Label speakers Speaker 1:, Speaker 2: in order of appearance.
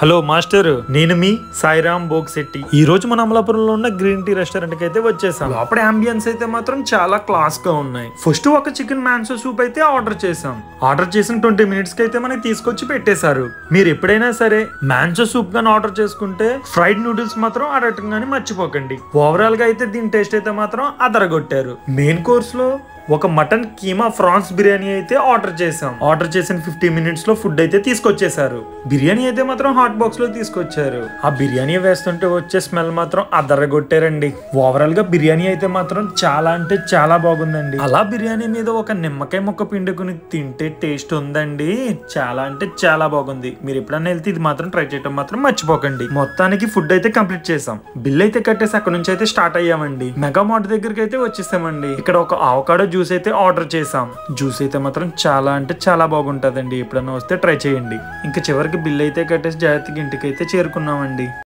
Speaker 1: Hello master, నేను మీ సాయిరామ్ బోగ్శెట్టి. ఈ రోజు మన అమలాపురంలో ఉన్న గ్రీన్ టీ రెస్టారెంట్ కి అయితే వచ్చేసాం. లోపల అంబియన్స్ అయితే మాత్రం చాలా క్లాస్ గా ఉన్నాయి. ఫస్ట్ ఒక చికెన్ మాన్సో సూప్ అయితే ఆర్డర్ చేసాం. ఆర్డర్ చేసిన 20 మినిట్స్ కి అయితే మనకి తీసుకొచ్చి పెట్టేశారు. మీరు ఎప్పుడైనా సరే మాన్సో సూప్ గానీ ఆర్డర్ చేసుకుంటే ఫ్రైడ్ నూడిల్స్ మాత్రం అడగటం గానీ మర్చిపోకండి. ఓవరాల్ గా అయితే దీని టేస్ట్ అయితే మాత్రం అదరగొట్టారు. మెయిన్ కోర్స్ లో ఒక మటన్ కీమా ఫ్రాన్స్ బిర్యానీ అయితే ఆర్డర్ చేసాం. ఆర్డర్ చేసిన 15 మినిట్స్ లో ఫుడ్ అయితే తీసుకొచ్చేసారు. బిర్యానీ అయితే మాత్రం హాట్ బాక్స్ లో తీసుకొచ్చారు. ఆ బిర్యానీ వేస్తుంటే వచ్చే స్మెల్ మాత్రం అదరగొట్టారండి. ఓవరాల్ గా బిర్యానీ అయితే మాత్రం చాలా అంటే చాలా బాగుందండి. అలా బిర్యానీ మీద ఒక నిమ్మకాయ ముక్క పిండుకుని తింటే టేస్ట్ ఉందండి. చాలా అంటే చాలా బాగుంది. మీరు ఎప్పుడన్నా వెళ్తే ఇది మాత్రం ట్రై చేయడం మాత్రం మర్చిపోకండి. మొత్తానికి ఫుడ్ అయితే కంప్లీట్ చేసాం. బిల్ అయితే కట్టేసి అక్కడ నుంచి అయితే స్టార్ట్ అయ్యామండి. మెగా మార్ట్ దగ్గరికి అయితే వచ్చేసామండి. ఇక్కడ ఒక ఆవకాడో జ్యూస్ అయితే ఆర్డర్ చేసాం. జ్యూస్ అయితే మాత్రం చాలా అంటే చాలా బాగుంటదండి. ఎప్పుడన్నా వస్తే ట్రై చేయండి. ఇంకా చివరికి బిల్ అయితే కట్టేసి జాగ్రత్తగా ఇంటికి అయితే చేరుకున్నామండి.